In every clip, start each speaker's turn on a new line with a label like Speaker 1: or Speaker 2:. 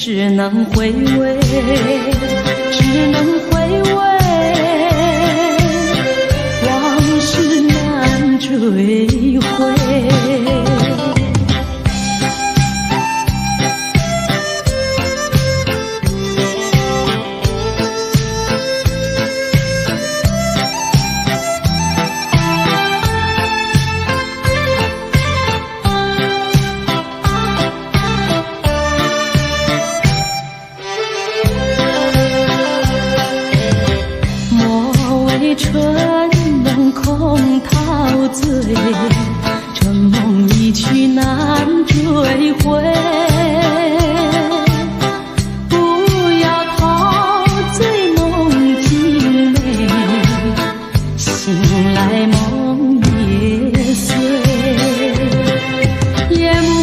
Speaker 1: 只能回味，只能回味，往事难追回。春梦空陶醉，春梦一去难追回。不要陶醉梦境美，醒来梦也碎。夜幕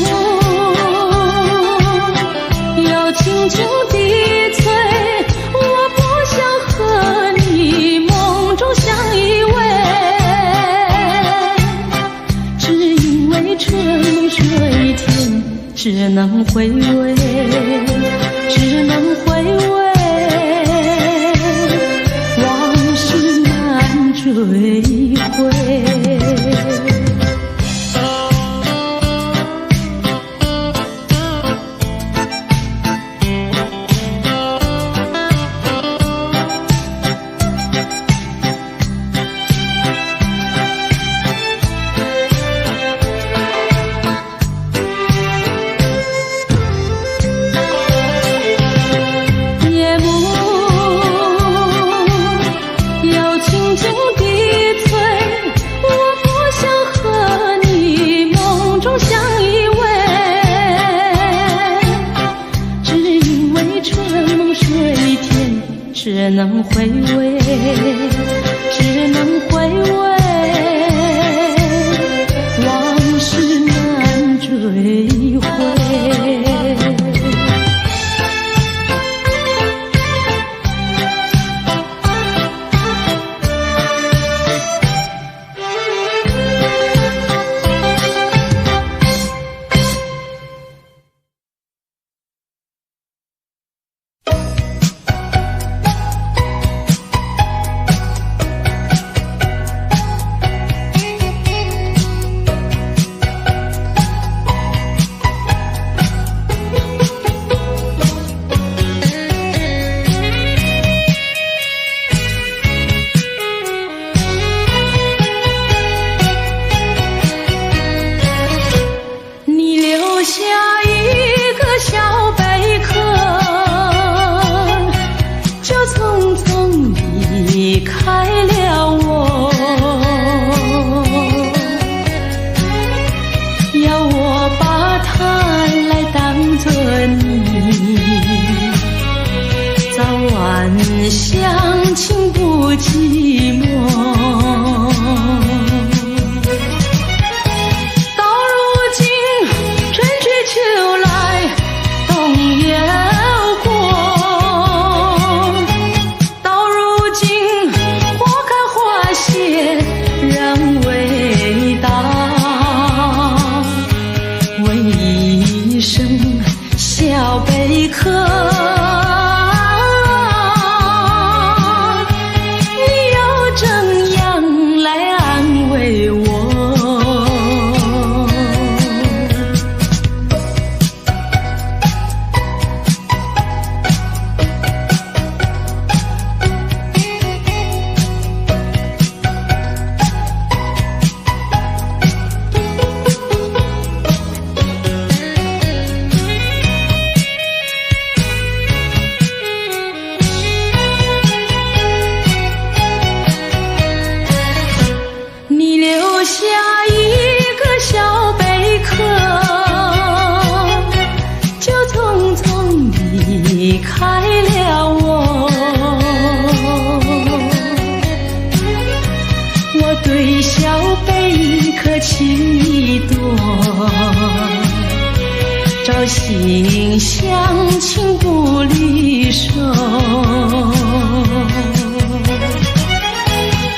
Speaker 1: 又轻轻低垂，我不想和你梦中相依偎，只因为春梦水天，只能回味，只能回味，往事难追回。只能回味，只能回味，往事难追回。相情不寂寞，到如今春去秋来冬又过，到如今花开花谢人未到，问一声小贝壳，朝夕相亲不离手，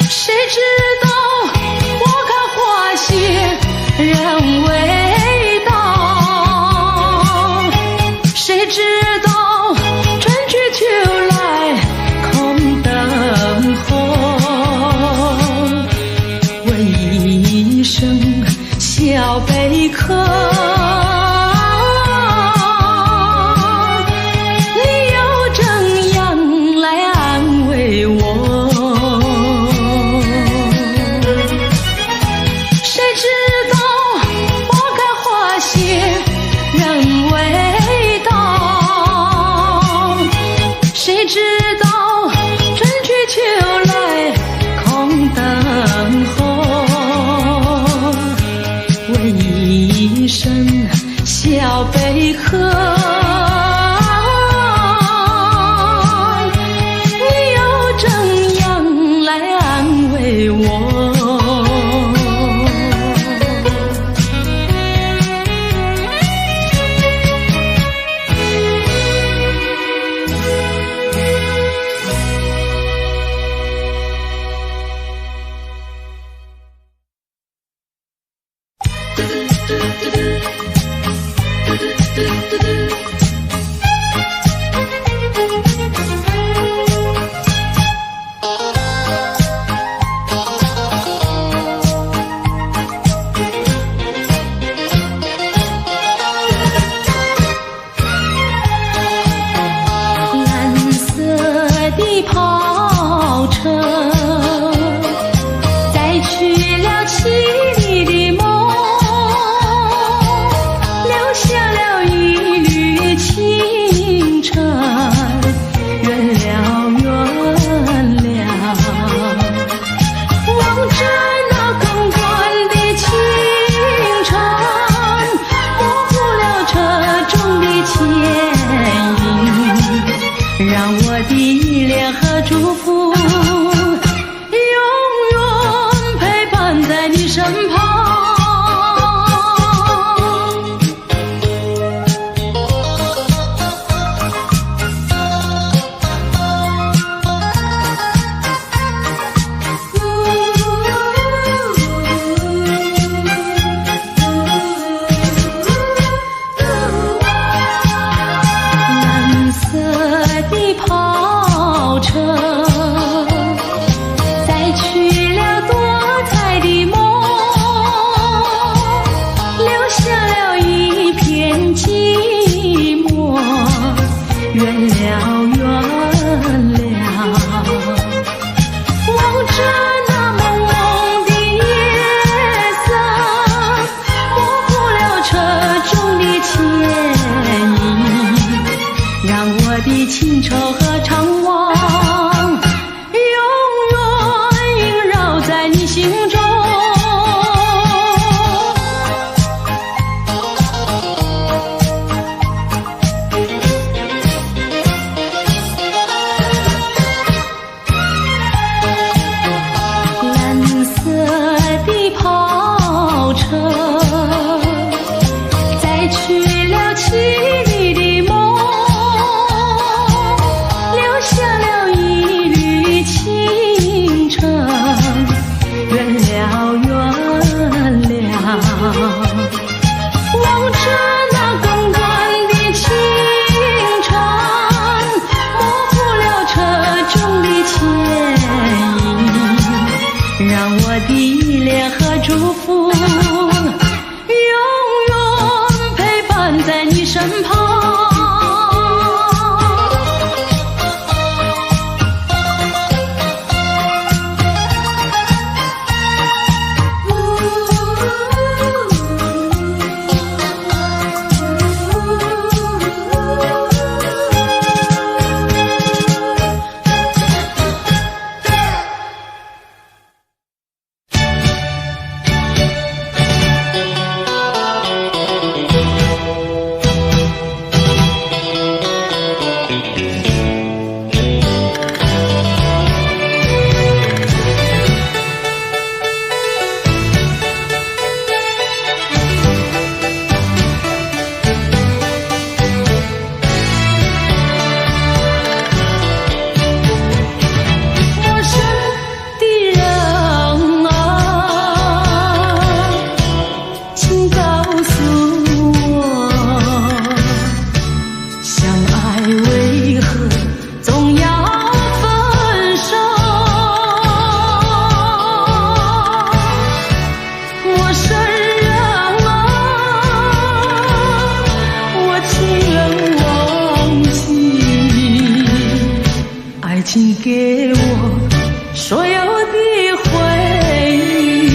Speaker 1: 谁知道花开花谢人未到，谁知道小贝壳，你又怎样来安慰我？跑车载去了凄厉的梦，留下了一缕清晨，远了远了，望着那滚滚的清晨，模糊了车中的倩影，让我的脸和祝福永远陪伴在你身旁。蓝色的跑车载去了多彩的梦，留下了一片寂寞，远了远了，望着那蒙蒙的夜色，模糊了车中的倩影，让我的情愁和怅惘永远萦绕在你心中。蓝色的跑车载去了凄厉的梦，留下了一缕清晨，远了远了，望着那滚滚的清晨，模糊了车中的倩影，让我的脸和祝福永远陪伴在你身旁。请给我所有的回忆，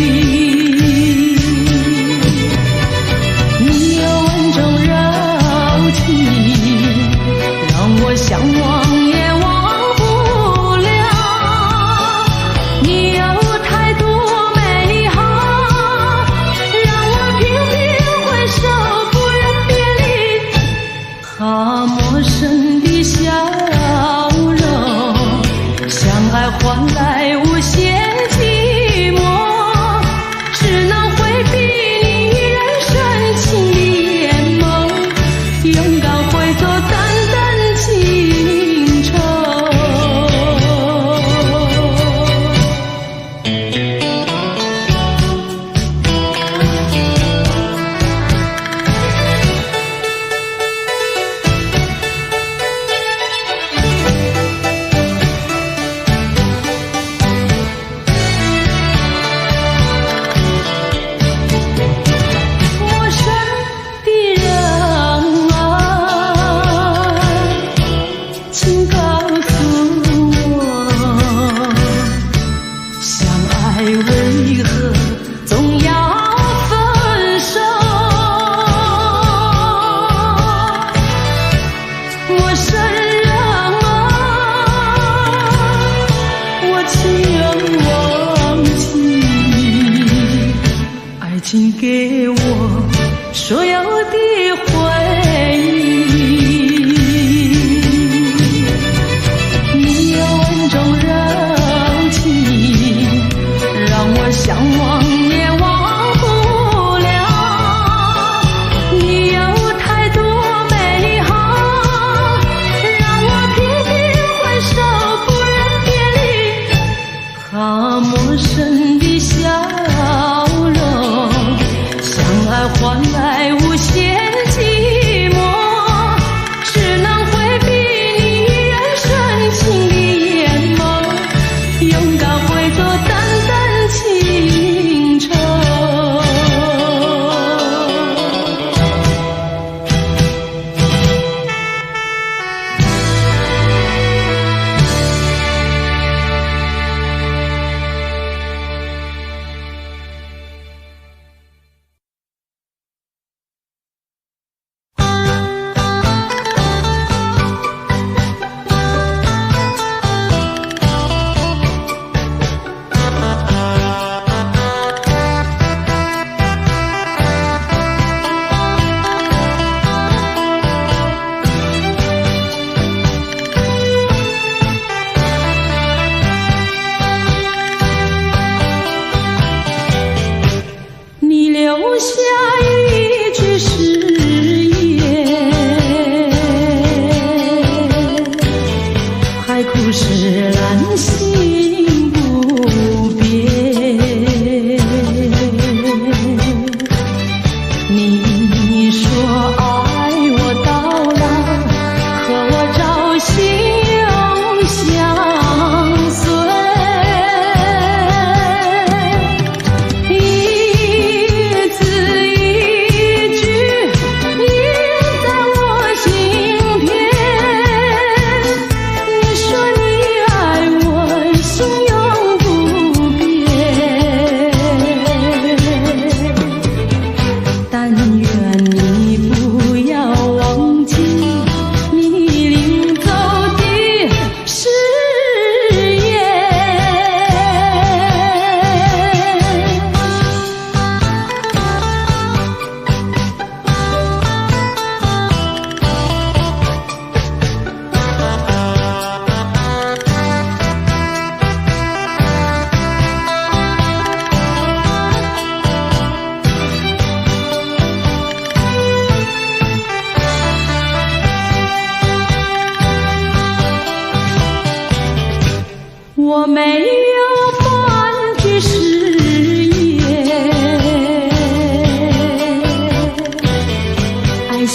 Speaker 1: 你有温柔柔情，让我向往也忘不了。你有太多美好，让我频频回首不忍变。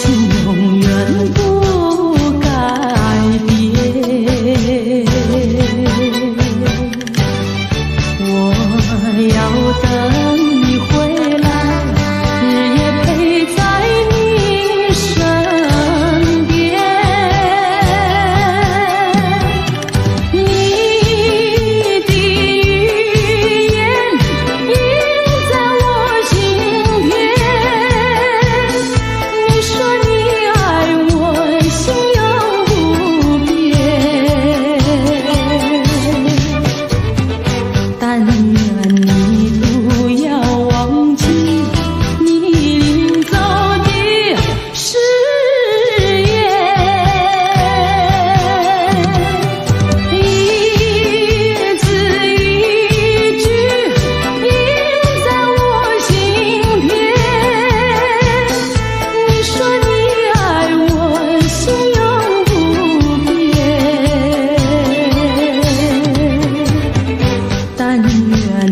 Speaker 1: 心永远不改变。我要等你回来，日夜陪在你身边。你的语言印在我心田，你说你爱我，心永不变。但愿你不要忘记你临走的誓言，一字一句印在我心田。你说你爱我，心永不变。但愿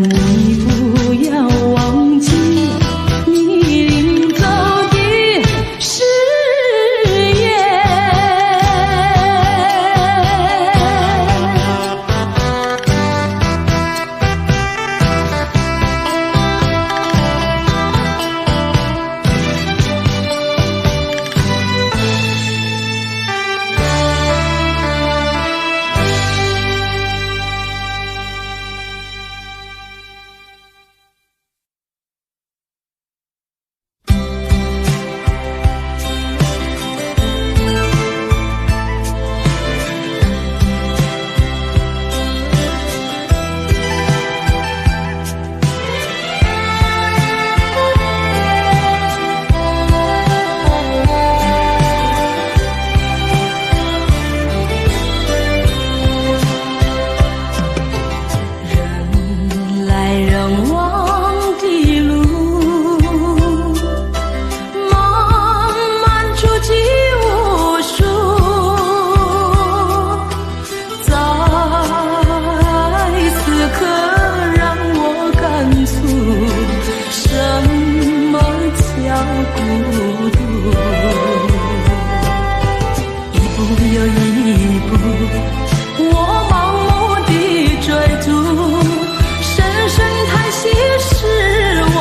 Speaker 1: 你不要忘记你临走的誓言。人来人往的路，漫漫足迹无数，在此刻让我感触什么叫孤独。一步又一步，我盲目地追逐，深深叹息是我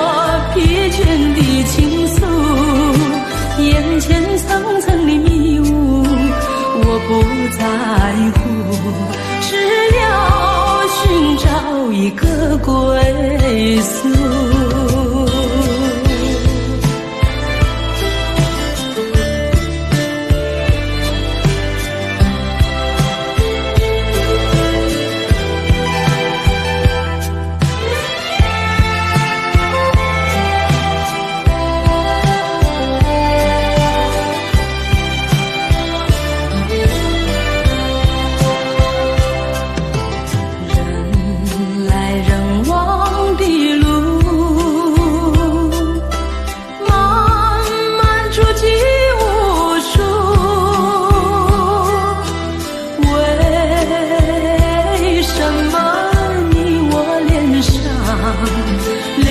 Speaker 1: 疲倦的倾诉。眼前层层的迷雾，我不在乎，只要寻找一个归宿。人来人往的路，漫漫足迹无数，为什么你我脸上流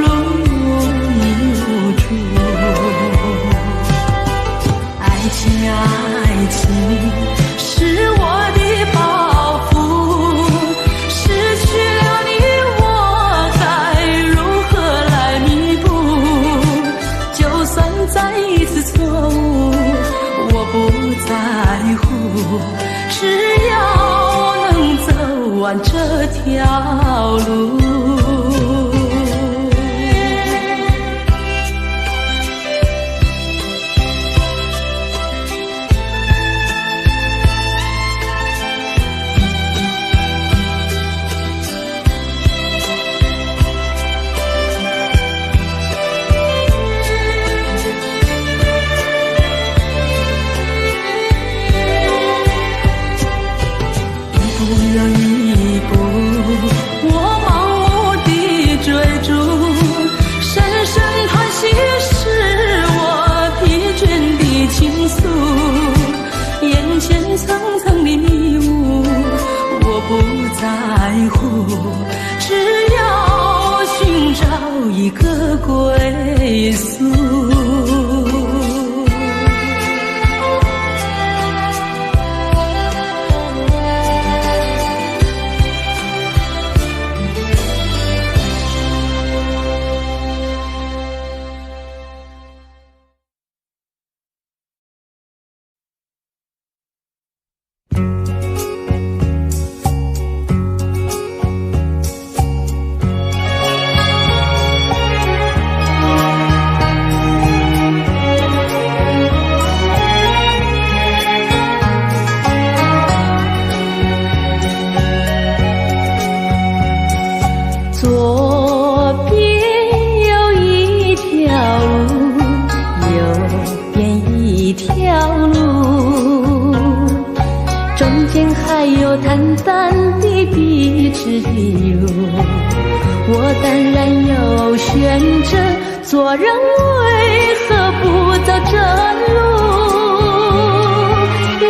Speaker 1: 露已无助？爱情啊爱情，是我的包袱，失去了你我该如何来弥补？就算再一次错误，我不在乎，只要能走完这条路。又一步，我盲目地追逐，深深叹息是我疲倦的倾诉。眼前层层的迷雾，我不在乎，只要寻找一个归宿。淡的笔直的路，我淡然又选择做人，为何不走这路？越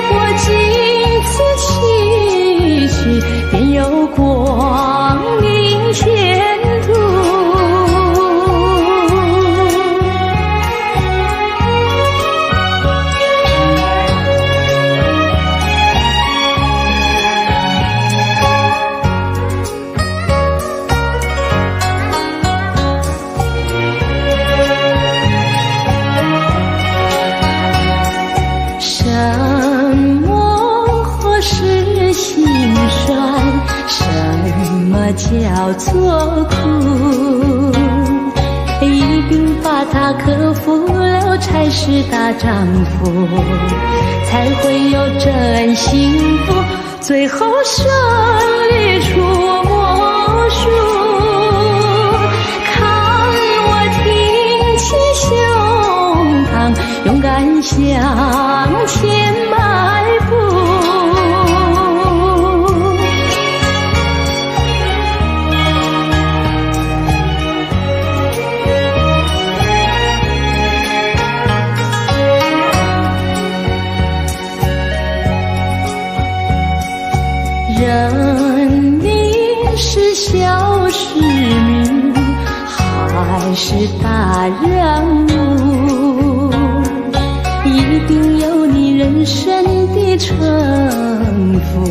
Speaker 1: 过荆棘崎岖，便有光明前途。叫做苦，一定把它克服了才是大丈夫，才会有真幸福，最后胜利出魔术。看我挺起胸膛，勇敢向前迈步。人民是小市民，还是大人物？一定有你人生的城府，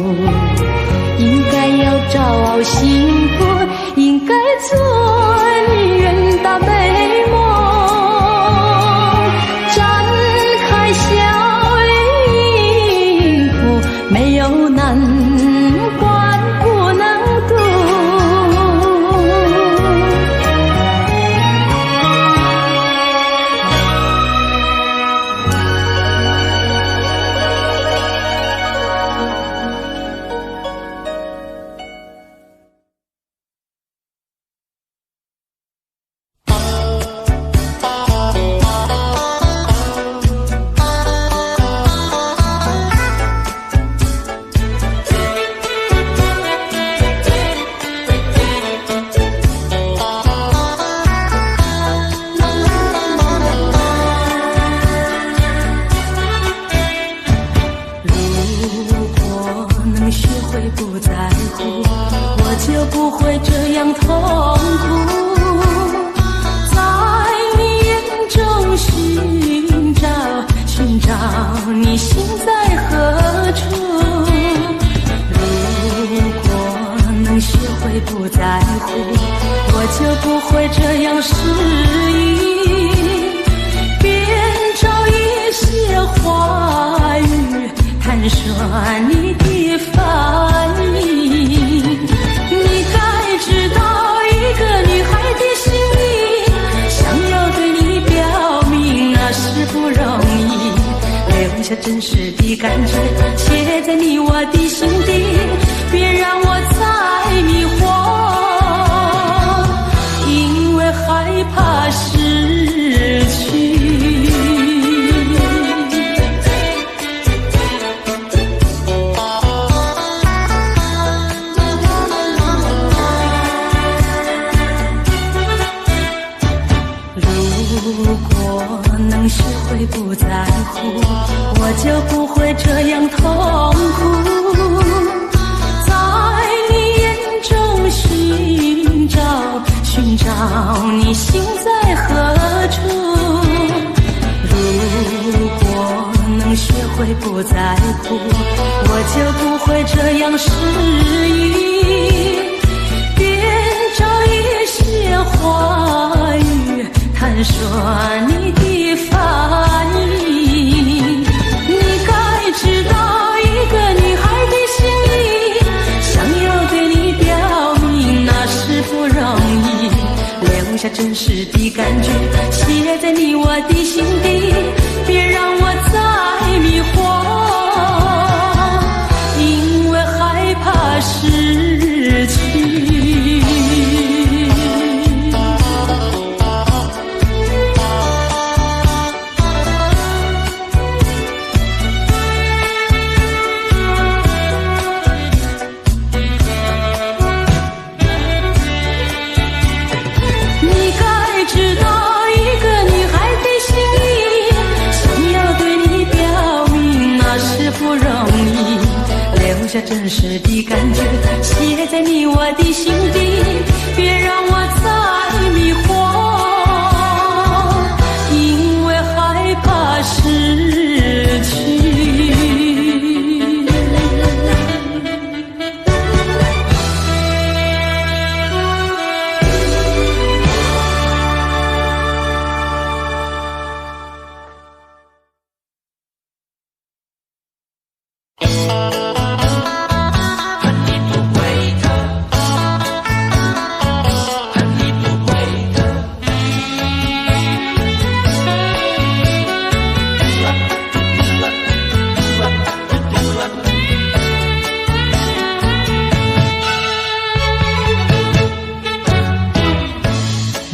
Speaker 1: 应该要找幸福，应该做你远大美梦。展开笑脸迎福，没有难关不能渡。真实的感觉写在你我的心底，别让我再迷惑，因为害怕失去。如果能学会不在乎，我就不会这样痛苦。在你眼中寻找你心在何处。如果能学会不在乎，我就不会这样失意。别找一些话语探索你的反应，你该知道一个女孩的心意，想要对你表明那是不容易，留下真实的感觉写在你我的心底，别让我再迷惑，因为害怕失去。这真实的感觉写在你我的心底，别让我再迷惑，因为害怕失去。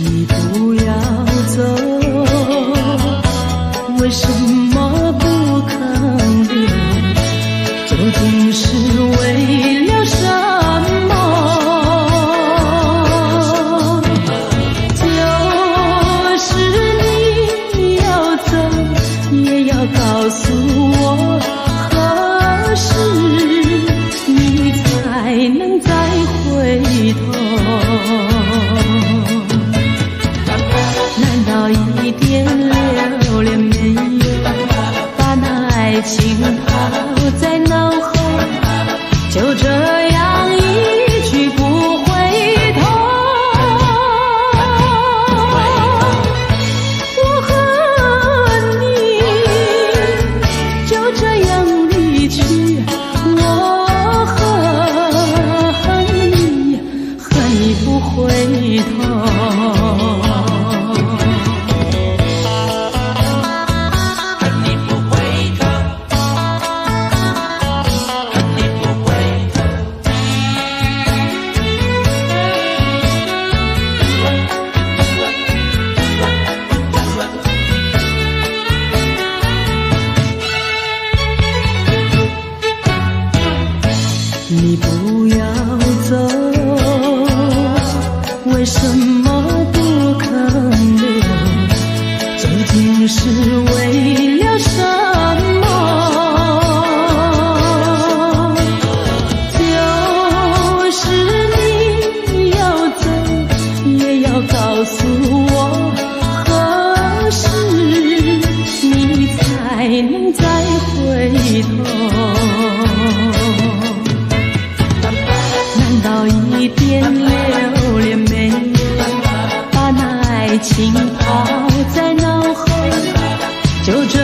Speaker 1: 你不要走，为什么不肯留？究竟是为了什么？就是你要走，也要告诉我何时你才能再回头。难道一点留恋没有，把那爱情抛在脑后，就这样一去不回头？我和你就这样离去，我和你不回头。你不要走，为什么不肯留？究竟是为了什么？就是你要走，也要告诉我何时你才能再回头？难道一点留恋没有，把那爱情抛在脑后，就这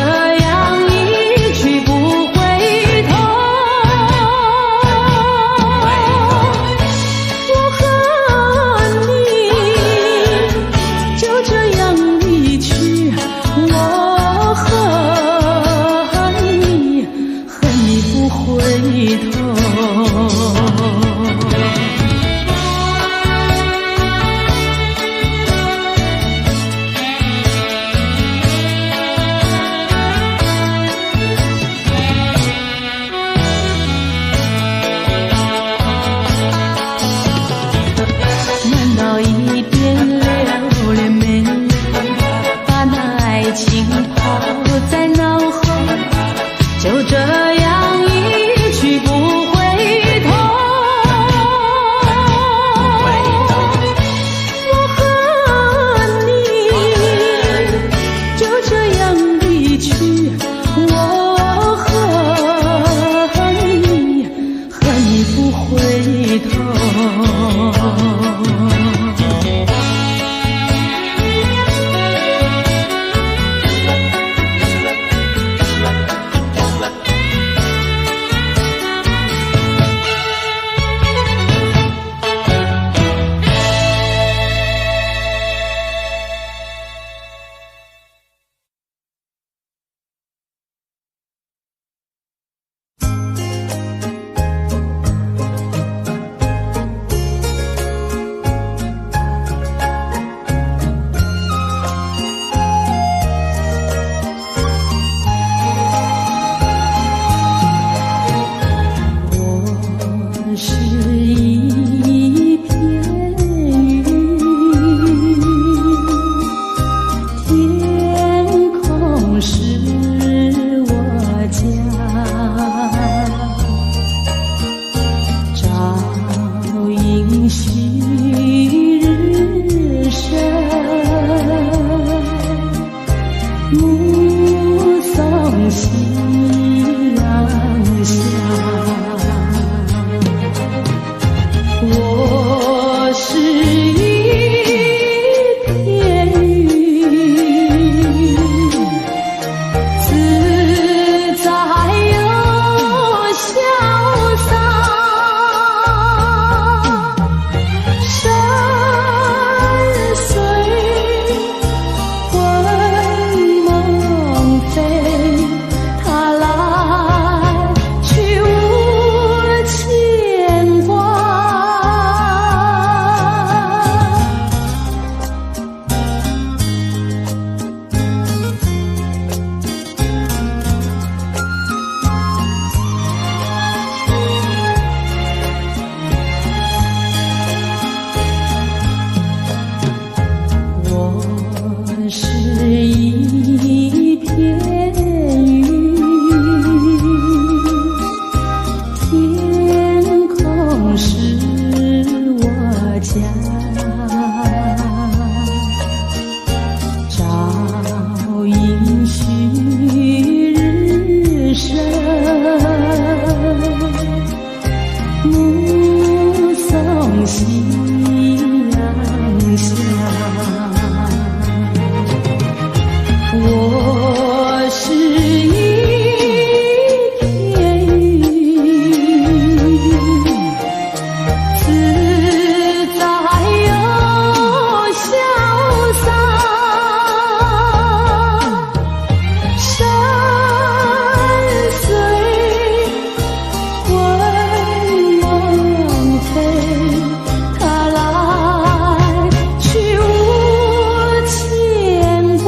Speaker 1: 目送夕阳下，我是一片云，自在又潇洒。是一片云，天空是我家，照应旭日升，目送夕阳下。我是一片云，自在又潇洒，山随魂梦飞，它来去无牵挂。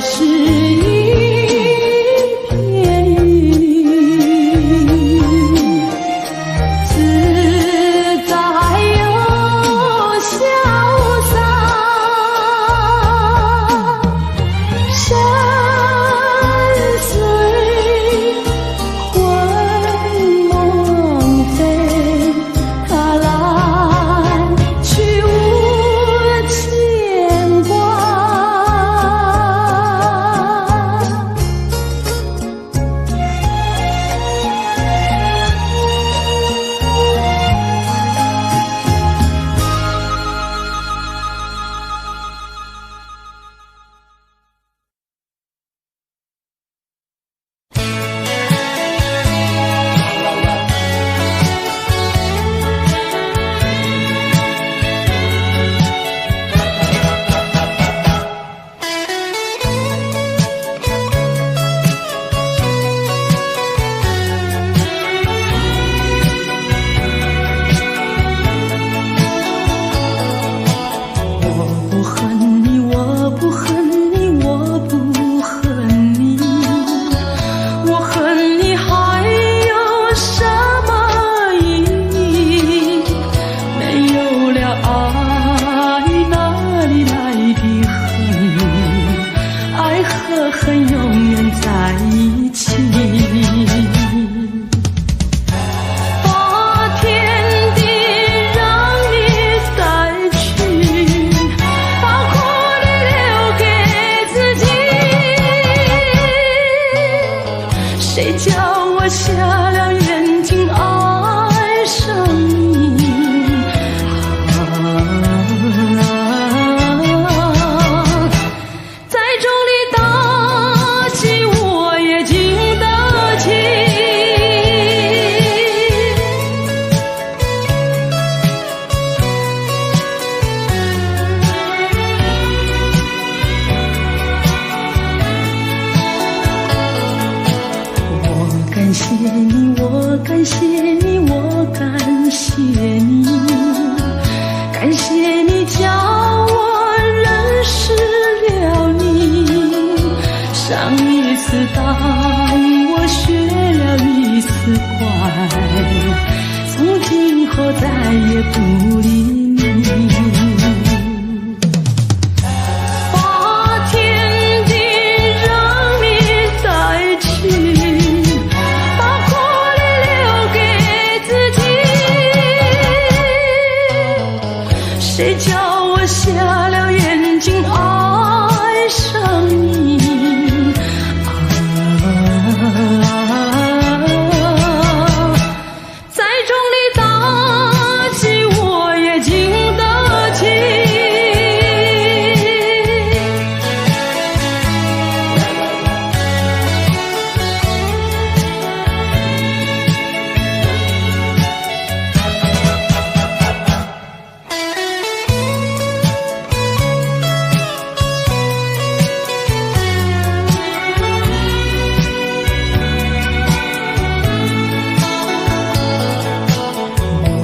Speaker 1: 是一片云，自在又潇洒，山随魂梦飞，它来去无牵挂。恨永远在一起，把天地让你带去，把苦力留给自己。谁叫我瞎了眼睛爱上你？感谢你，我感谢你，我感谢你。从今后再也不理你。把天地让你带去，把苦力留给自己。谁叫我瞎了眼睛爱上你？再重的打击我也经得起。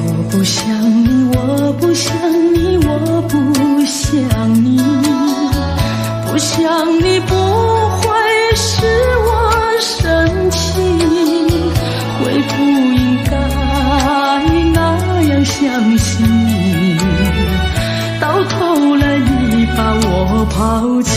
Speaker 1: 我不想你，我不想你，我不想你，不想你不会使我生气，会不应该那样相信你，到头来你把我抛弃。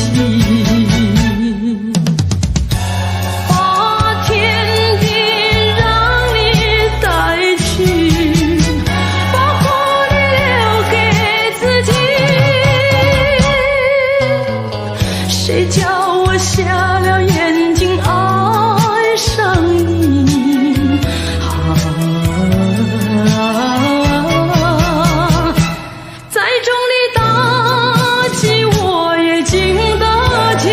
Speaker 1: 谁叫我瞎了眼睛爱上你？再重的打击我也经得起。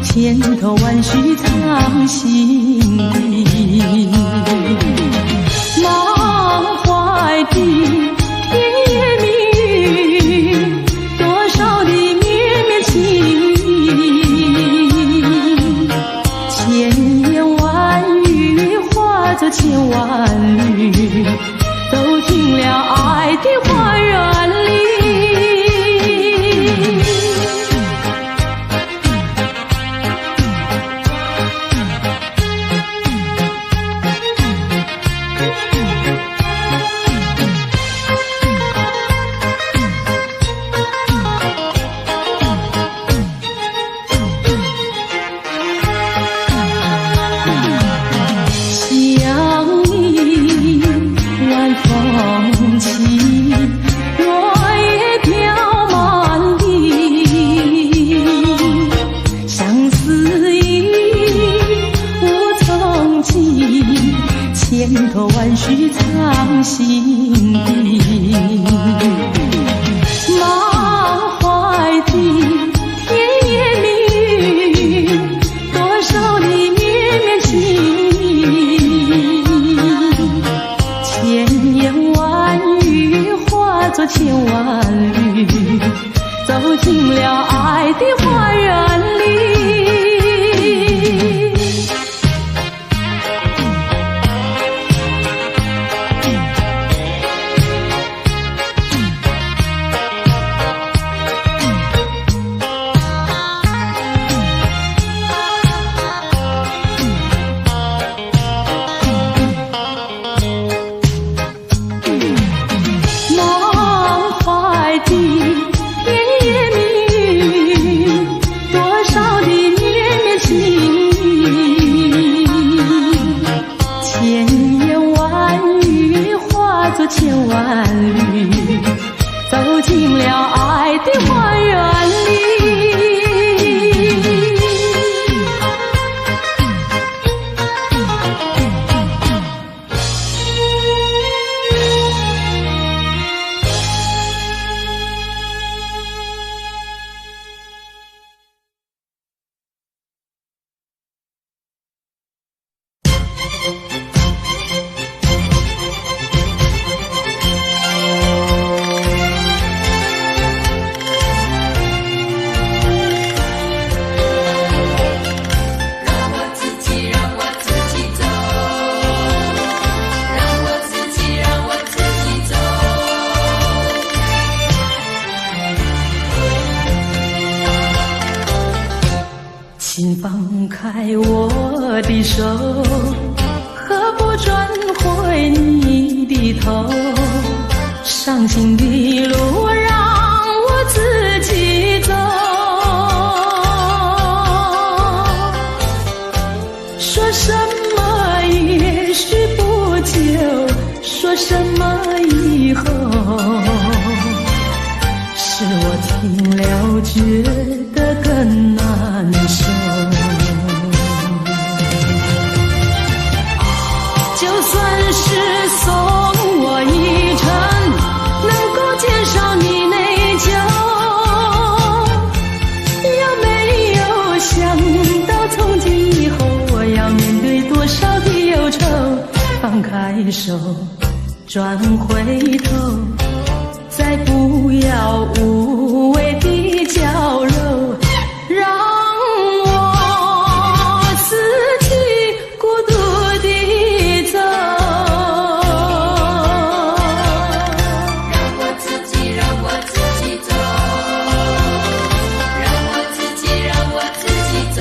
Speaker 1: 千头万绪藏心底，满怀的甜言蜜语，多少的绵绵情意，千言万语化作千万缕，都进了爱的花园里。风起，落叶飘满地，相思意无从寄，千头万绪藏心底，满怀的甜言蜜语，多少的绵绵情意，千言万语化作千万缕，走进了爱的花园里。甜言蜜语，多少的开我的手，何不转回你的头？伤心的路让我自己走。说什么也许不久，说什么以后，是我听了觉得更难受。就算是送我一程，能够减少你内疚，有没有想到从今以后我要面对多少的忧愁？放开手，转回头，再不要无谓的矫揉，让我自己孤独地走。
Speaker 2: 让我自己走，让我自己走。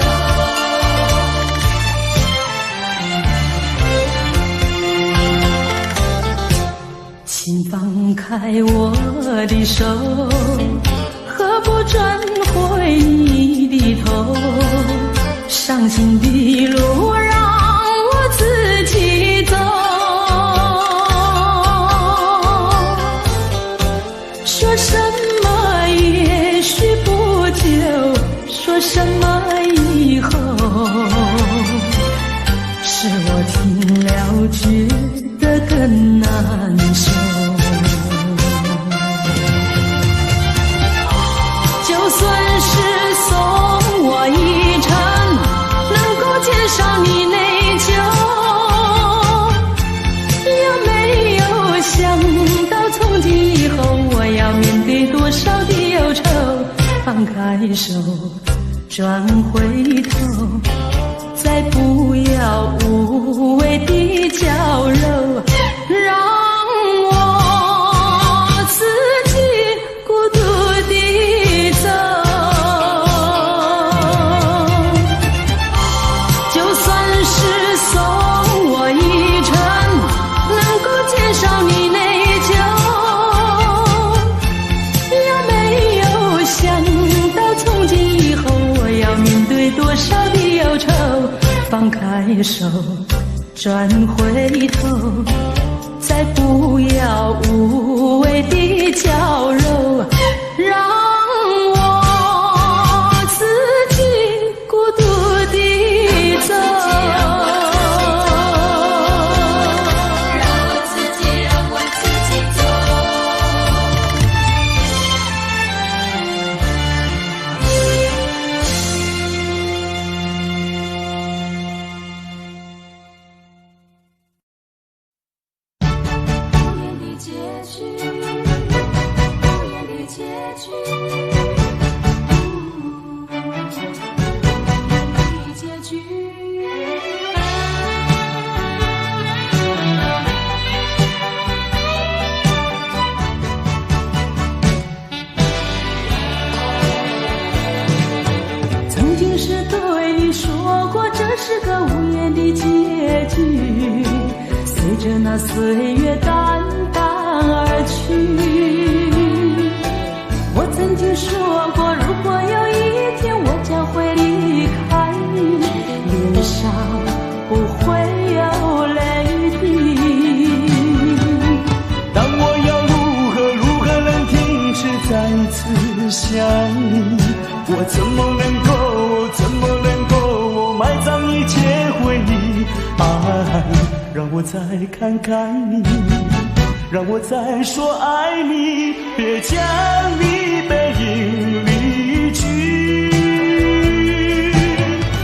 Speaker 1: 请放开我的手，何不转回你的头？伤心的路让我自己走。说什么也许不久，说什么以后，是我听了觉得更难受。就算是送我一程，能够减少你内疚，有没有想到从今以后我要面对多少的忧愁？放开手，转回头，再不要无谓的矫揉，让我自己孤独地走。就算是送我一程，能够减少你内疚，有没有想到从今以后我要面对多少的忧愁？放开手，转回头，再不要无谓的矫揉，让我自己孤独地走。
Speaker 2: 让我自己走。
Speaker 1: 曾经是对你说过这是个无言的结局，随着那岁月淡淡而去。我曾经说过，如果有一天我将会离开你，脸上不会有泪滴。
Speaker 3: 但我要如何能停止再次想你？我怎么能够埋葬一切回忆？爱，让我再看看你，让我再说爱你，别将你背影离去。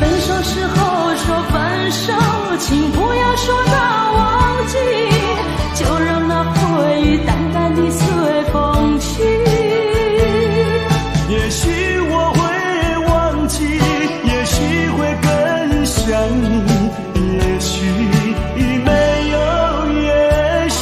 Speaker 1: 分手时候说分手，请不要说那忘记，就让那回忆淡淡地随风去。
Speaker 3: 也许我会忘记，也许会更想你，也许没有也许。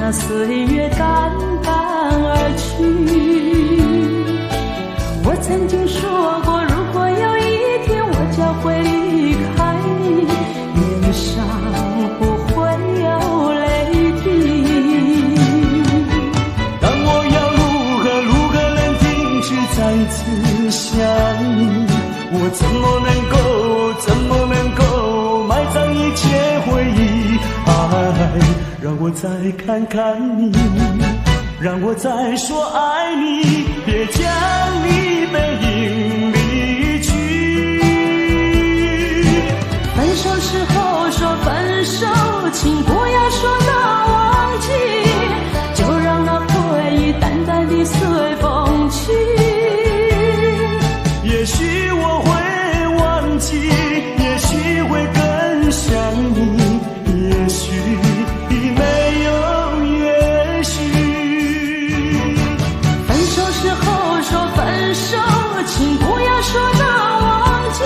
Speaker 1: 那岁月淡淡而去。我曾经说过，如果有一天我将会离开你，脸上不会有泪滴。
Speaker 3: 但我要如何能停止再次想你？我怎么能够埋葬一切回忆？爱，让我再看看你，让我再说爱你，别将你背影离去。
Speaker 1: 分手时候说分手，请不要说那忘记，就让那回忆淡淡地随风去。
Speaker 3: 也许我会忘记，也许会更想你，也许没有也许。
Speaker 1: 分手时候说分手，请不要说那忘记，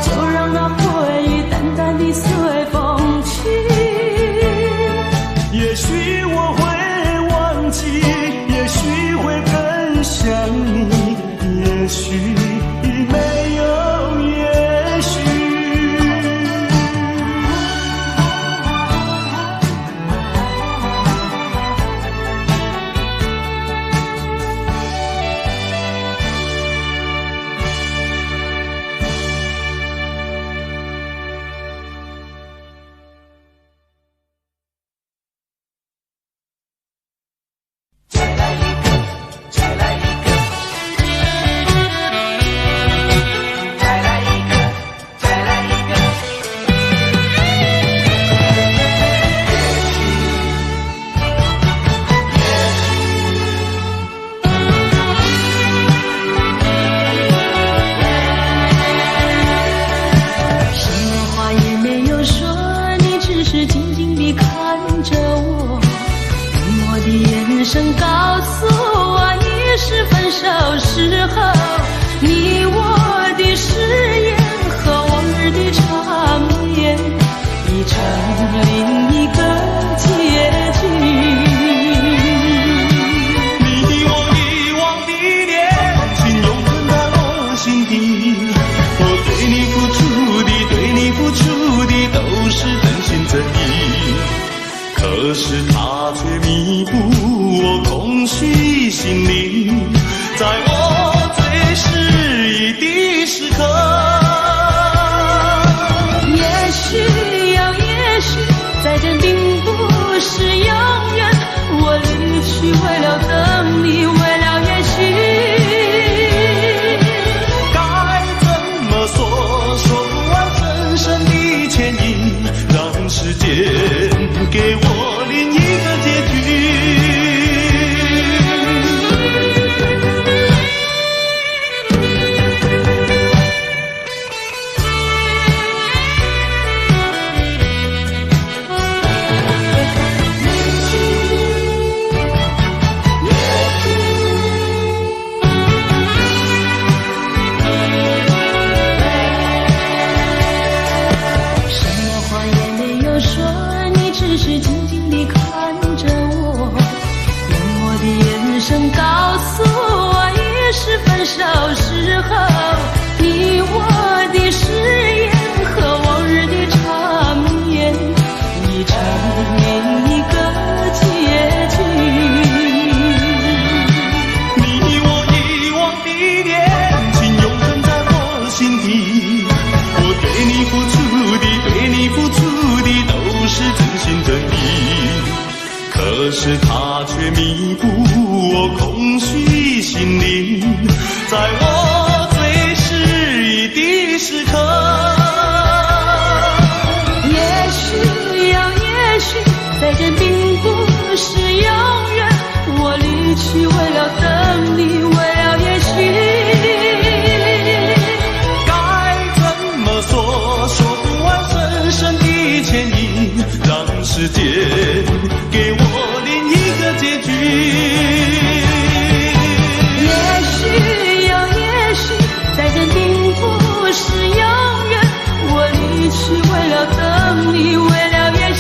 Speaker 1: 就让那回忆淡淡地随风去。
Speaker 3: 也许我会忘记，也许会更想你，也许没有也许。
Speaker 1: 声告诉我，你是分手时候你我的誓言和往日的缠绵已成另一个结局。
Speaker 3: 你我遗忘的恋情永存在我心底，我对你付出的都是真心真意，可是他却弥补我空虚心灵，在我最失意的时刻。
Speaker 1: 也许再见并不是永远，我离去为了等你，为了也许。
Speaker 3: 该怎么说不完深深的歉意，让时间给我另一个结局。
Speaker 1: 告诉我，已是分手时候你我的誓言和往日的缠绵已成另一个结局。
Speaker 3: 你我遗忘的恋情永存在我心底，我对你付出的都是真心真意，可是他却弥补我空虚心灵，在我最失意的时刻。
Speaker 1: 也许再见并不是永远，我离去为了等你，为了也许。
Speaker 3: 该怎么说不完深深的歉意，让时间给我另一个结局。
Speaker 1: 也许再见并不是永远，我离去为了等你，为了也许。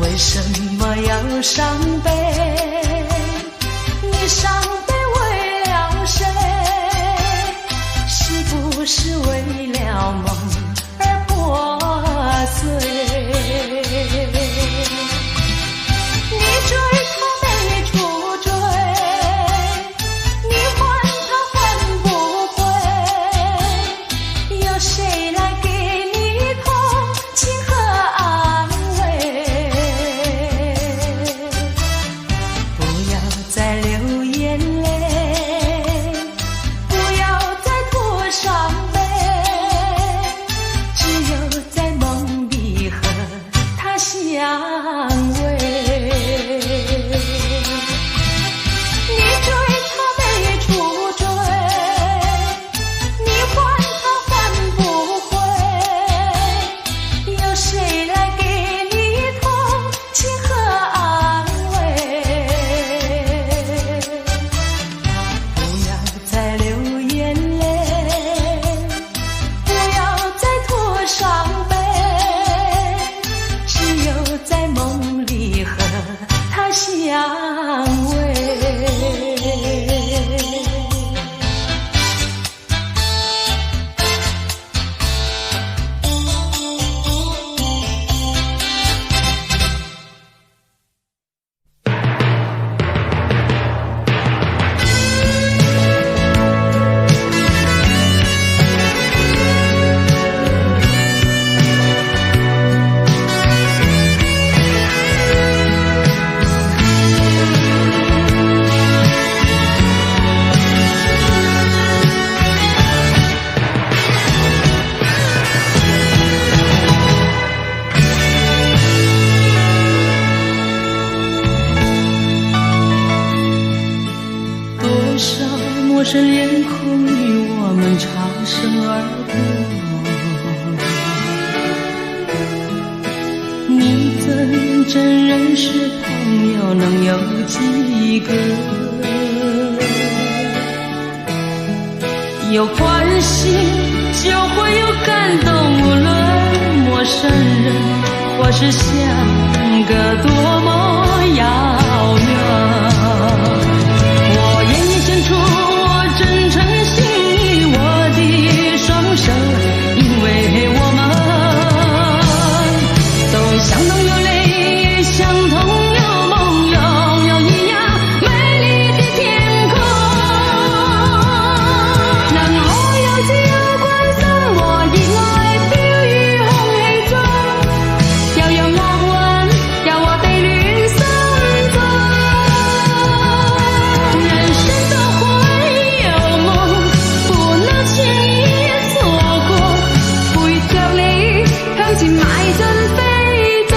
Speaker 1: 为什么要伤悲？你伤悲为了谁？是不是为了梦而破碎？你追他没处追，你还他还不回，有谁来给你同情和安慰？不要再流眼泪，不要再吐伤悲，只有在梦里和他相偎。你追他没处追，你还他还不回，有谁来给你同情和安慰？不要再流眼泪，不要再吐伤悲，只有在梦里和他相偎。多少陌生脸孔与我们擦身而过，你怎真认识朋友能有几个？有关系就会有感动，无论陌生人或是相隔多么遥远。我愿意献出我真诚心意，我的双手，因为我们都相同有泪，相同有梦，拥有一样美丽的天空。能我有自由觀心，我熱愛飄於空氣中，又有惡運，有我地戀心中。人生都會有夢，不能輕易錯過，陪着你向前邁進飛動。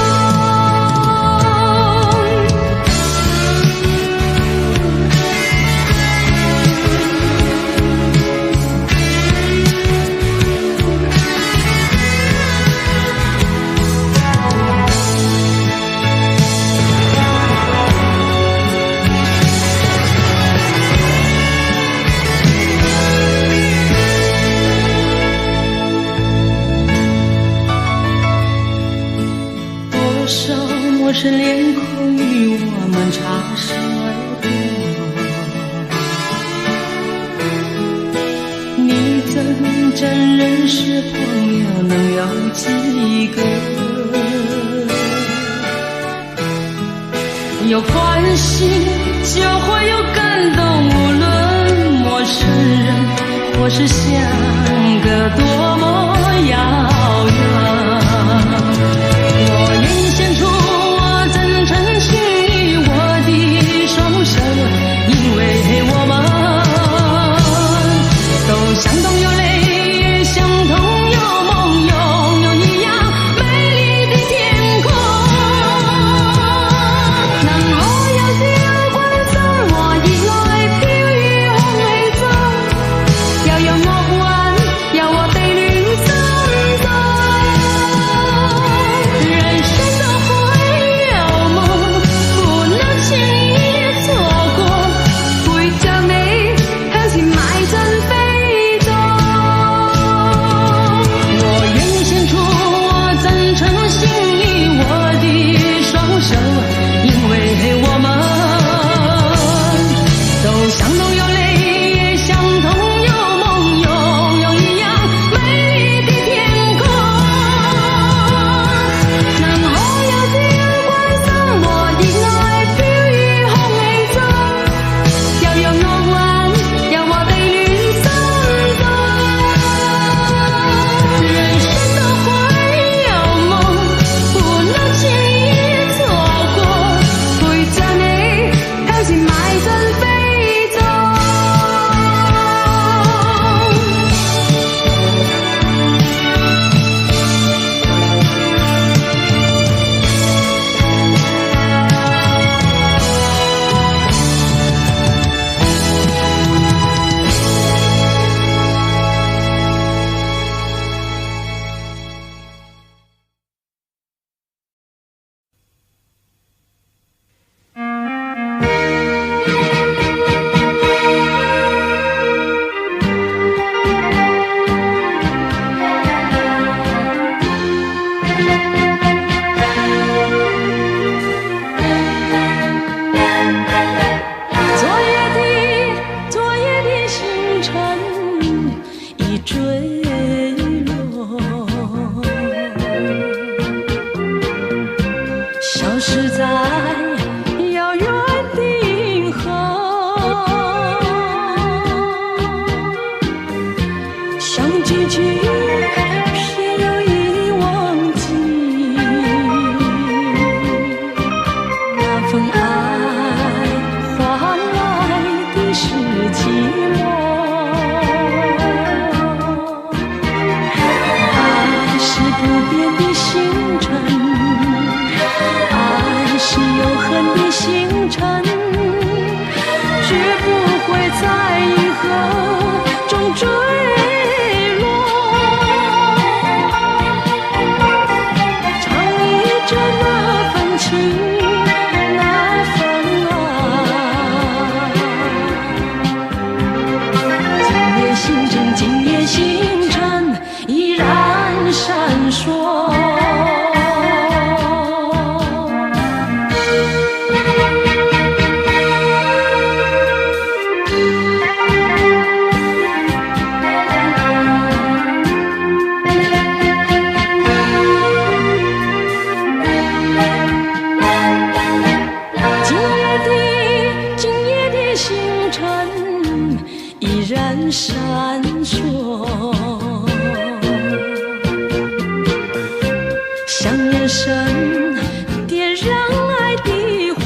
Speaker 1: 多少陌生脸孔与我們擦身而過，你怎真認識朋友能有幾個？有關係就會有感動，無論陌生人或是相隔多麼遙遠。我願意獻出我真誠心意，我的雙手，因為我們都相同有淚，相同有夢，擁有一樣美麗的天空。能我有自由觀心，我熱愛飄於空氣中，又有惡運，有我地戀心中。是在遥远的银河，相聚句偏又已忘记那份爱换来的是寂寞。爱是不变的星辰，爱是永恒的星辰，绝不会在银河中坠落。唱忆着那份情，那份爱。今夜星辰，今夜星辰依然闪烁。闪烁，像人生点燃爱的火，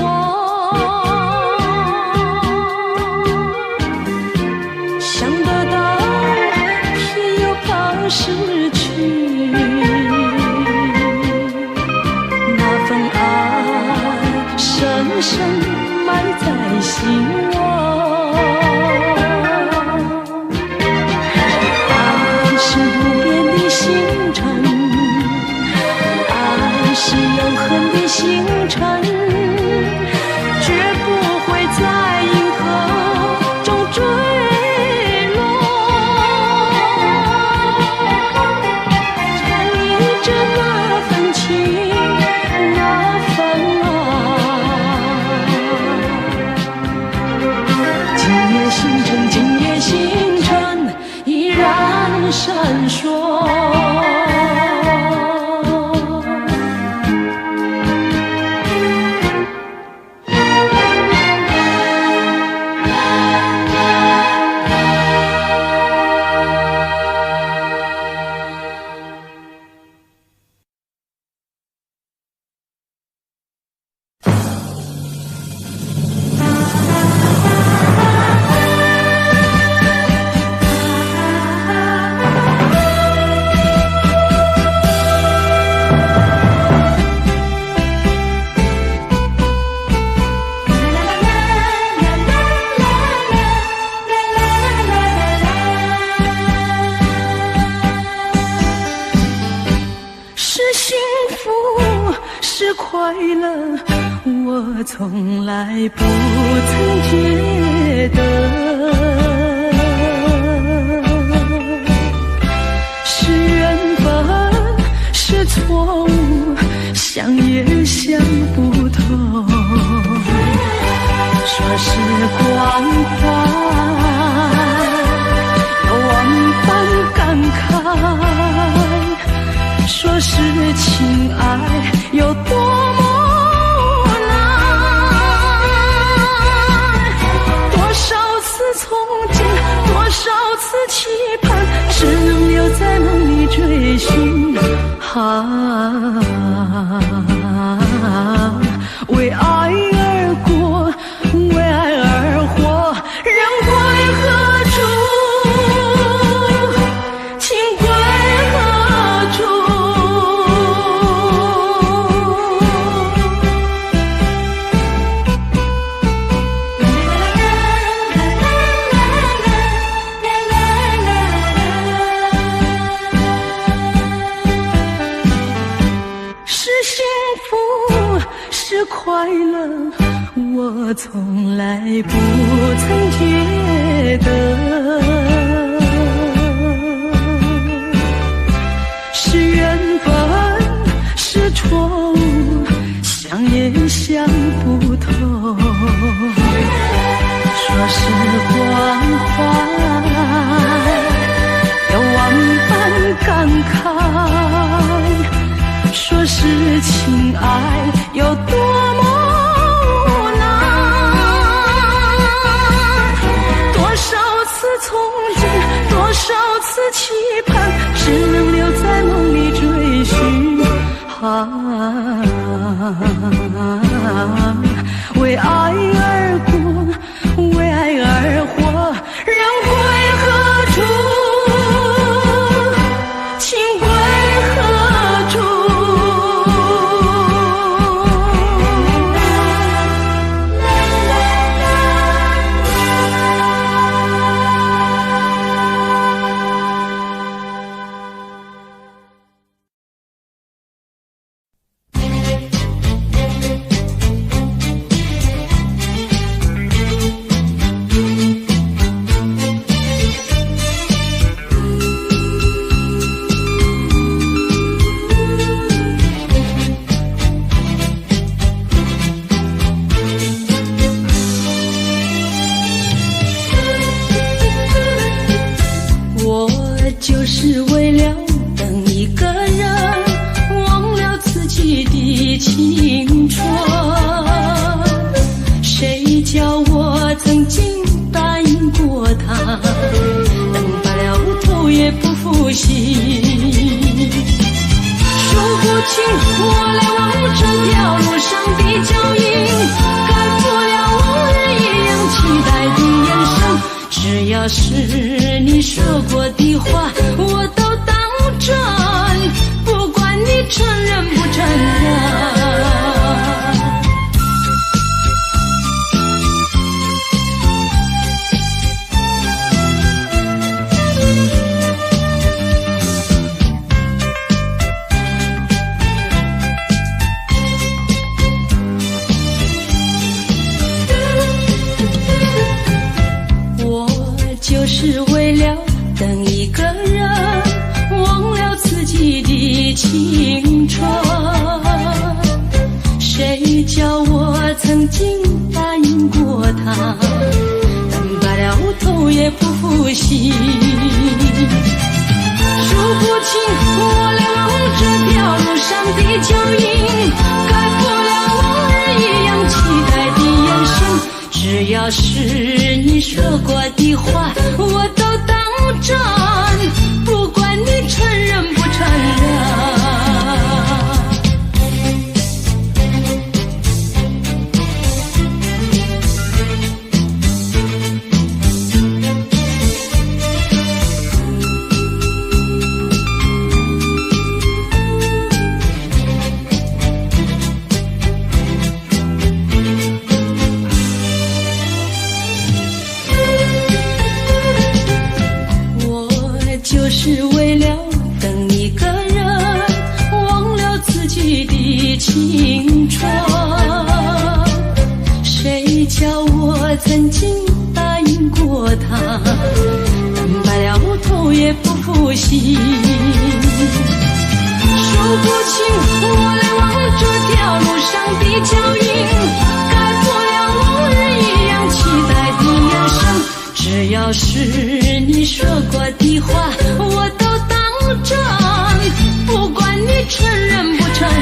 Speaker 1: 想得到偏又怕失去，那份爱深深埋在心窝。是永恒的星辰，绝不会在银河中坠落。唱忆着那份情，那份爱。今夜星辰，今夜星辰依然闪烁。快乐，我从来不曾觉得是缘分，是错误，想也想不透。说是关怀，有万般感慨。说是情爱有多么难，多少次憧憬，多少次期盼，只能留在梦里追寻。为爱而过，为爱而活，人归何处？情归何处？是快乐，我从来不曾觉得是缘分，是错误，想也想不透。说是关怀，有万般感慨。说是情爱有多么此期盼，只能留在梦里追寻。为爱而过，为爱而活，人归何处？情归何处？就是为了等一个人，忘了自己的青春。谁叫我曾经答应过他，等罢了头也不负心。说不清我来往这条路上的脚印，盖不了往日一样期待的眼神。只要是你说过的话，我都当真，不管你承认不承认。就是为了等一个人，忘了自己的青春。谁叫我曾经答应过他，等罢了头也不负心。数不清我来往这条路上的脚印，盖不了往日一样期待的眼神。只要是你说过的话，我都当真，不管你承认不承认。就是为了等一个人，忘了自己的青春。谁叫我曾经答应过他，等罢了头也不负心。数不清我来往这条路上的脚印，盖不了往日一样期待的眼神。只要是你说过的话，我都当真，不管你承认不承认。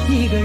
Speaker 1: 一个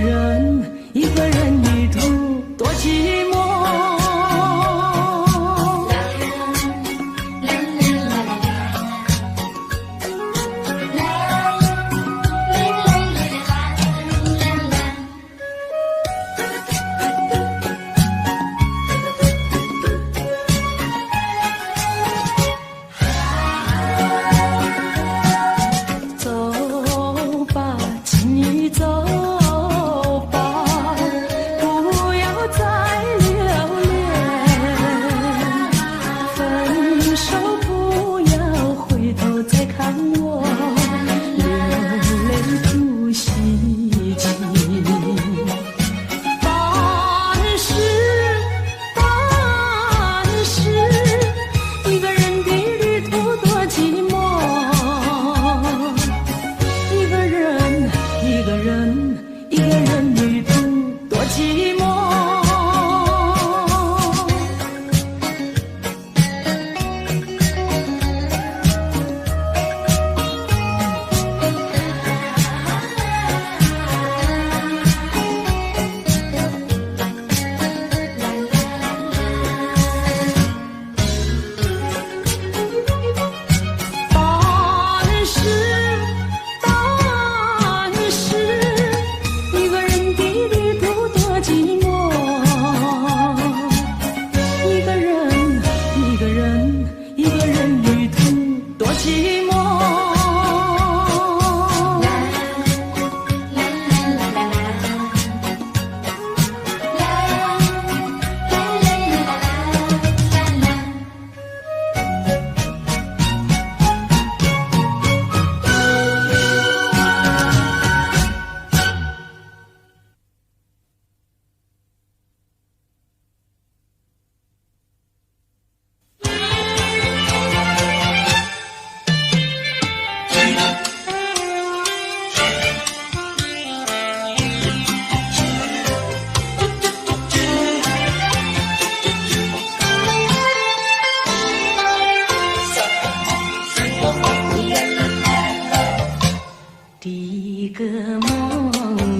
Speaker 1: 个梦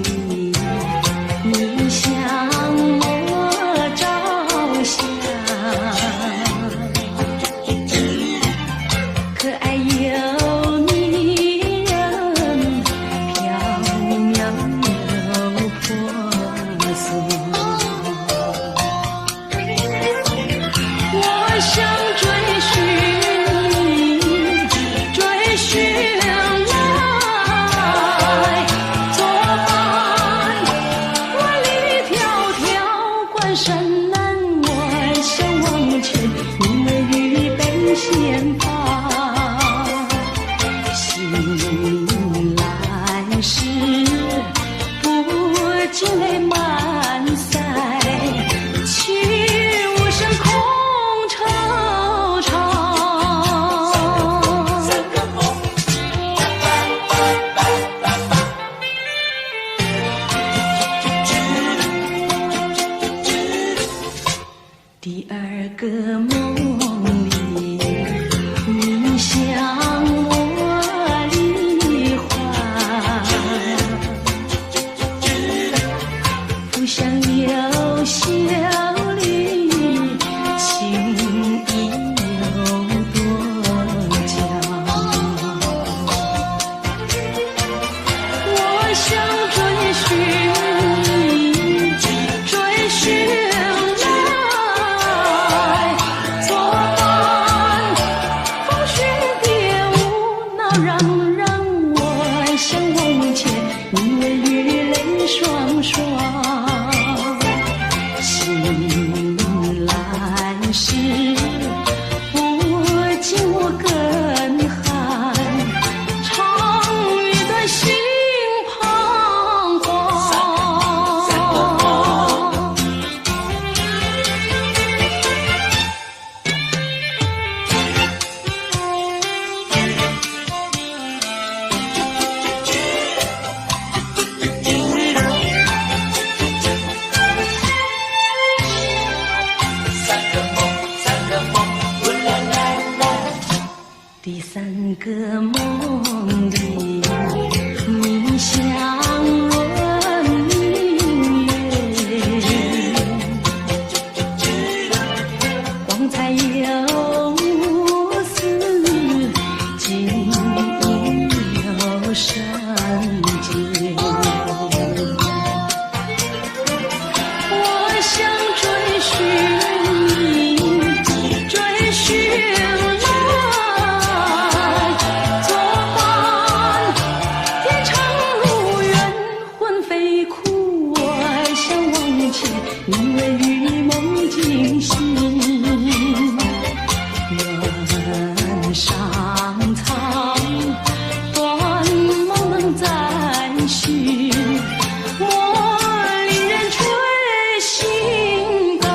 Speaker 1: 里，你向我照相，可爱又迷人，缥缈又婆娑。我想追寻你，追寻来作伴。万里迢迢，关山难，我想往前，你为预备先发。醒来时，不禁泪满腮，泣无声空惆怅。第二个梦里，你向我梨花，不想有笑里，情意有多娇。我想追寻你，追寻来作伴。风雪别无恼让我想往前，因为雨泪双双。醒来时，不禁我更寒，长一段心彷徨。第三个梦里，你向我明月，光彩又似锦衣又圣洁。我想追寻你，追寻来作伴。天长路远，魂飞哭，我想往前，因为与梦惊醒。原上苍，断梦能再续，莫令人吹心肝。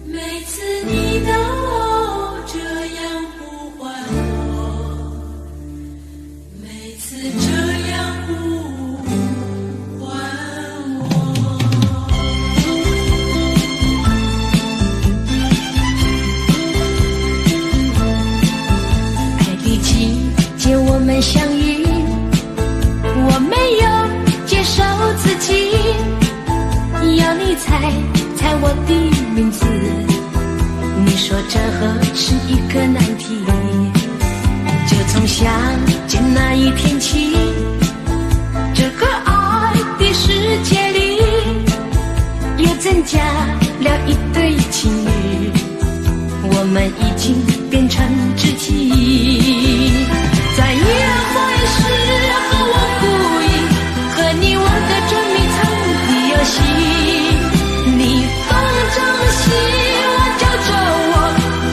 Speaker 2: 每次你都这样呼唤我，每次这样呼唤我。
Speaker 1: 爱的季节我们相遇，我没有接受自己，要你猜猜我的名字。你说这何是一个难题，就从相见那一天起，这个爱的世界里又增加了一对情侣，我们已经变成知己。在约会时和我故意和你玩个捉迷藏的游戏，你放掌心，我叫着我，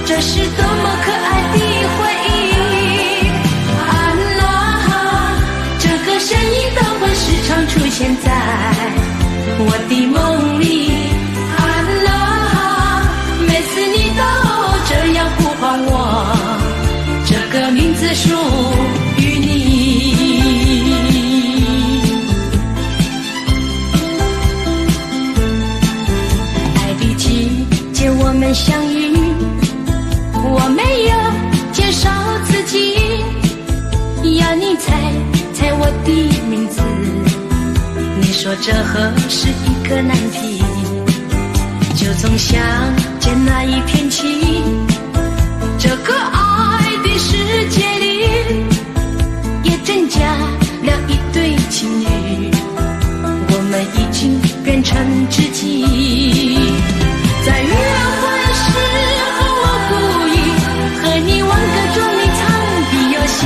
Speaker 1: 这是多么可爱的回忆。安娜，这个声音都会时常出现在我的梦里。安娜，每次你都这样们相遇，我没有介绍自己，要你猜猜我的名字。你说这何是一个难题，就从相见那一天起，这个爱的世界里也增加了一对情侣，我们已经变成知己。在约会时候我故意和你玩个捉迷藏的游戏，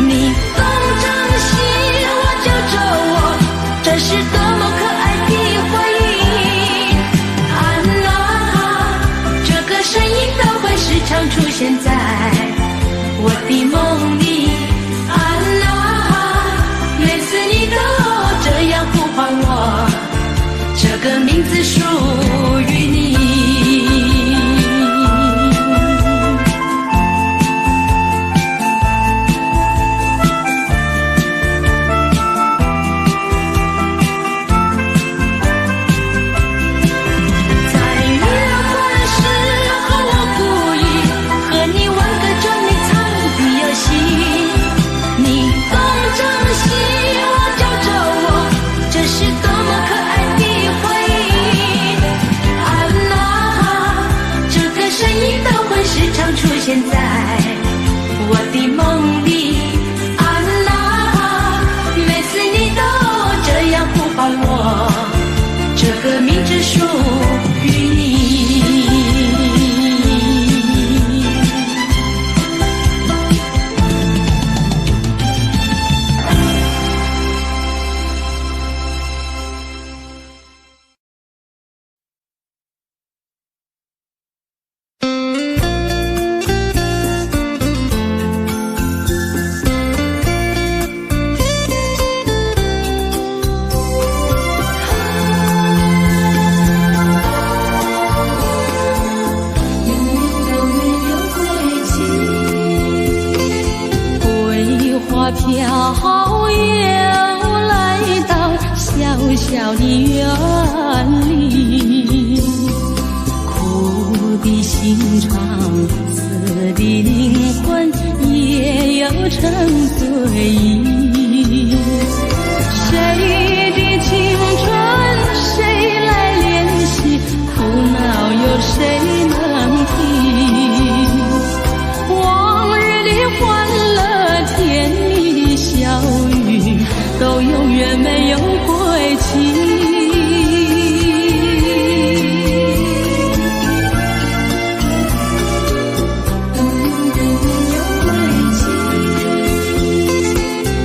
Speaker 1: 你东张西我就咒我，这是多么可爱的回忆。安娜，这个声音都会时常出现在我的梦里。安娜，每次你都这样呼唤我，这个名字属于你。出现在我的梦里，安娜，每次你都这样呼唤我，这个名字属于你。飘又来到小小的园里，苦的心肠，死的灵魂也有成醉意。谁的青春谁来怜惜，苦恼有谁能听？往日的欢乐甜蜜的笑语，都永远没有归期。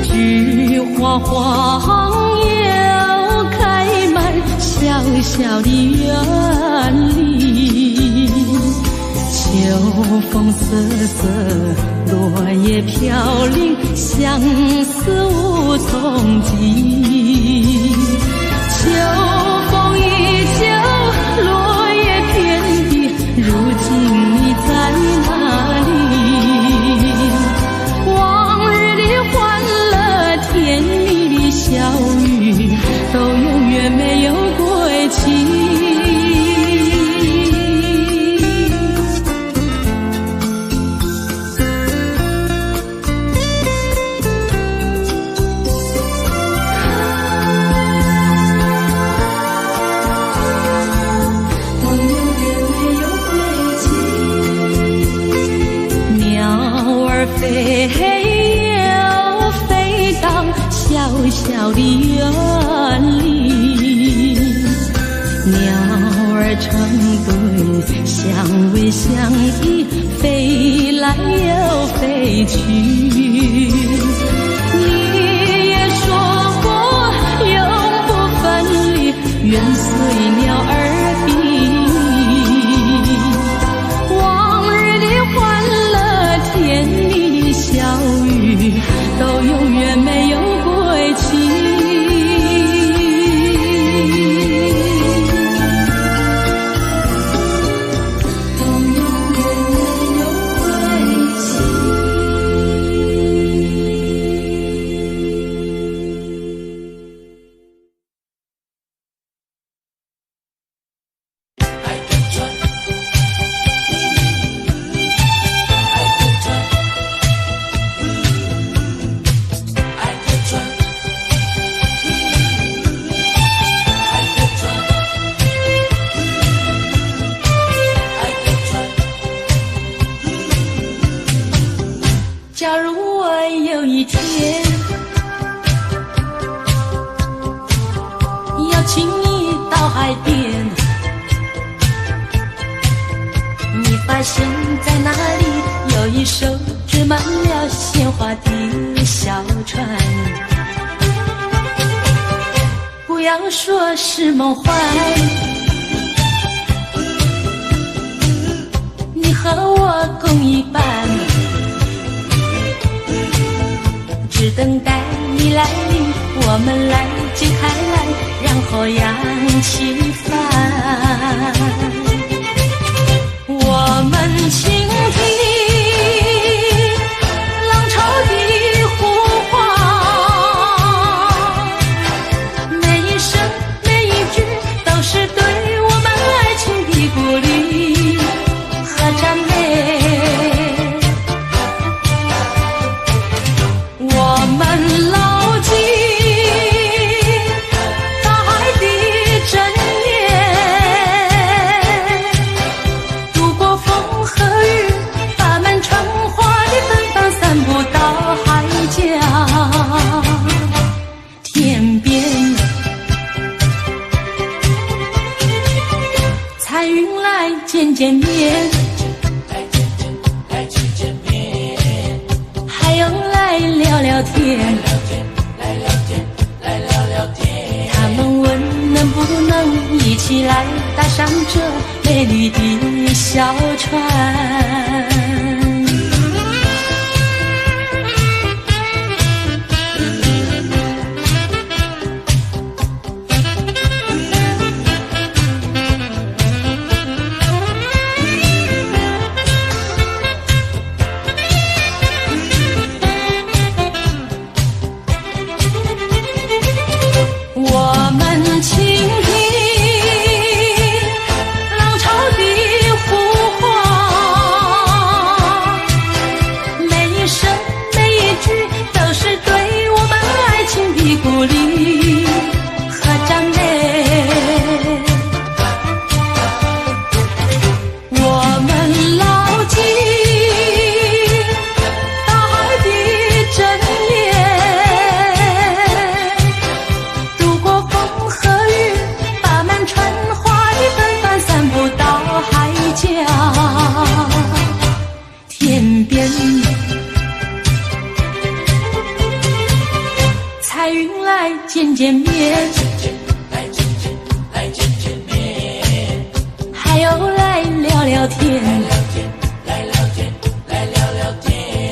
Speaker 1: 菊花黄又开满小小的园里，秋风瑟瑟，落叶飘零，相思无从寄。秋风依旧，落叶遍地，如今你在哪里？往日的欢乐甜蜜的笑语，都永远没有归期。飞又飞到小小的园里，鸟儿成对，相偎相依，飞来又飞去。你也说过永不分离，愿随鸟儿飞。往日的欢乐甜蜜的笑语，都永远没有归期。海边，你发现在那里有一艘缀满了鲜花的小船。不要说是梦幻，你和我共一半，只等待你来临，我们来解开来，然后扬起帆。我们倾听浪潮的呼唤，每一声每一句都是对我们爱情的鼓励和赞美。我们牢记大海的箴言，度过风和雨，把满春花的芬芳散布到海角天边。彩云来见见面，还有来聊聊天，他们问能不能一起来搭上这美丽的小船。我们倾听浪潮的呼唤，每一声每一句都是对我们爱情的鼓励和赞美。我们牢记大海的箴言，度过风和雨，把满春花的芬芳散布到海角天边。彩云来见见面，还有来聊聊天，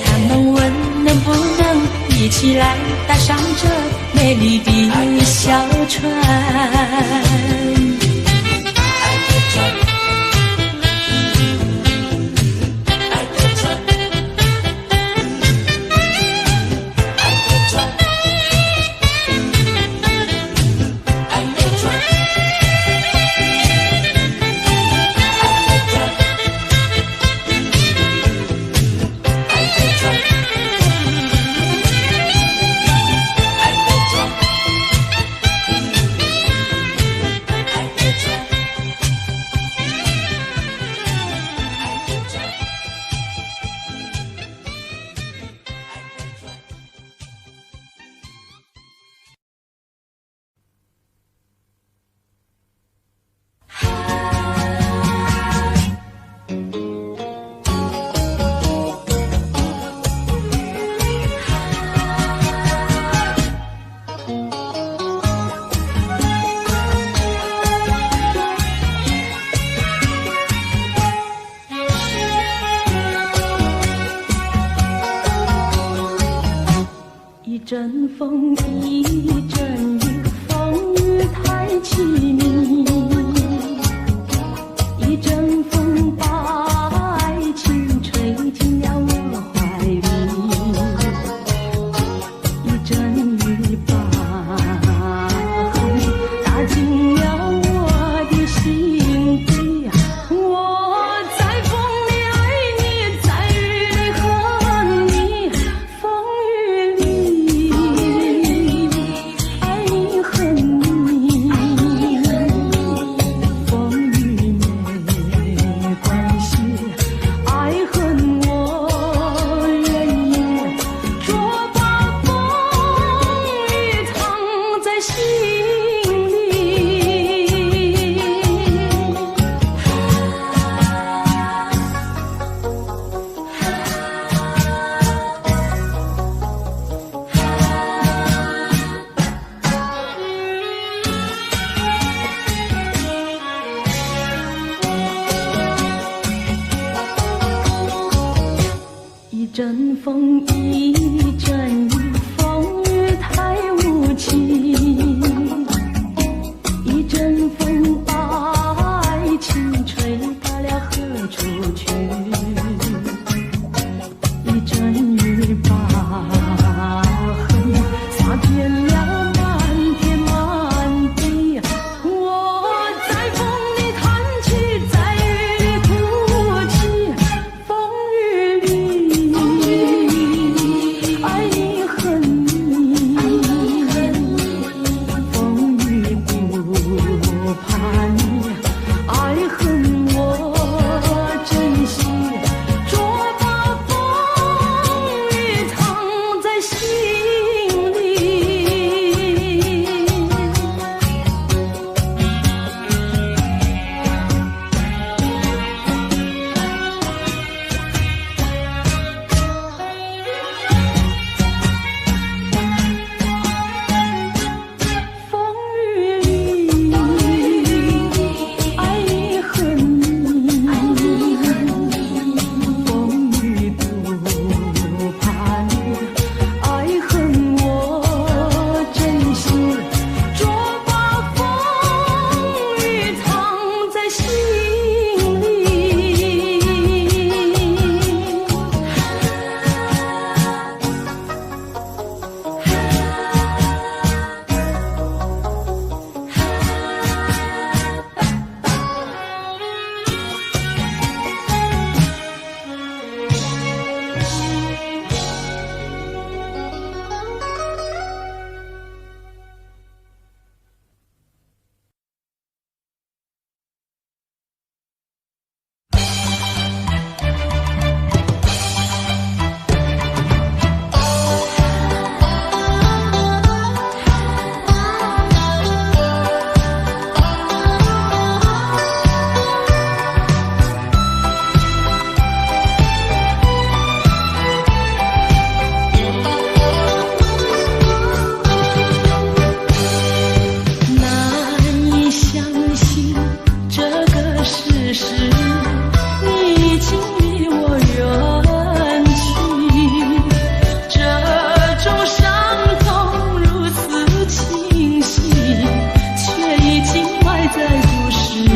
Speaker 1: 他们问能不能一起来搭上这美丽的小船。一阵风，一阵雨，风雨太凄迷。一阵风把爱情吹进了我怀里，一阵雨把恨打进了我的心底。我在风里爱你，在雨里恨你，风雨里风一阵雨，风雨太无情，一阵风把爱情吹到了何处去，一阵雨把恨洒遍了满天满地。我在风里弹起，在雨里哭泣，风雨里爱你恨你，风雨不怕你，爱恨我珍惜，捉把风雨藏在心里。风雨里爱你恨你，风雨不怕你，爱恨我珍惜，捉把风雨藏在心里。难以相信这个事实，你已经离我远去，这种伤痛如此清晰，却已经埋在故事里，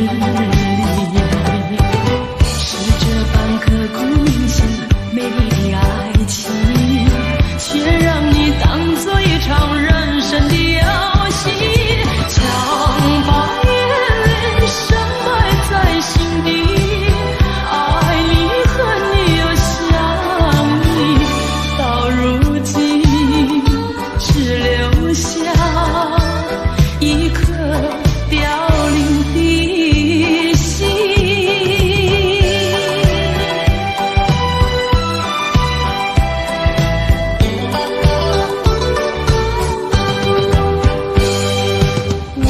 Speaker 1: 是这般刻骨铭心美丽的爱情，却让你当作一场人生的游戏，强把眼泪深埋在心底，爱你恨你又想你，到如今只留下一颗凋零的心。我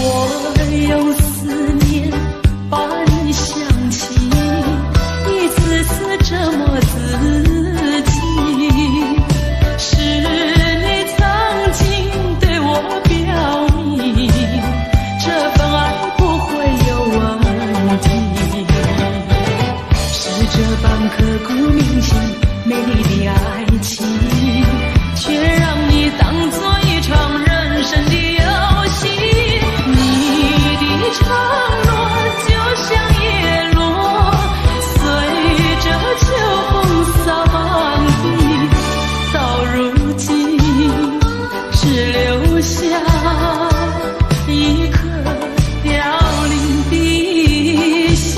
Speaker 1: 用思念把你想起，一次次折磨自己，是你曾经对我表明，这份爱不会有问题，是这般刻骨铭心美丽的爱情，却让你当作一场人生的游戏，你的承诺就像叶落，随着秋风散地，到如今只留下一颗凋零的心。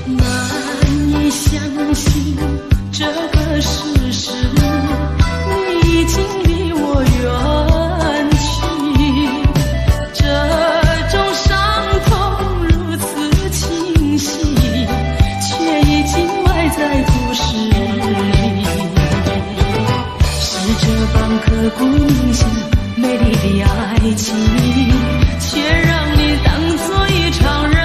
Speaker 1: 难以相信这个事实，你已经离我远去，这种伤痛如此清晰，却已经埋在故事里，是这般刻骨铭心美丽的爱情，却让你当作一场人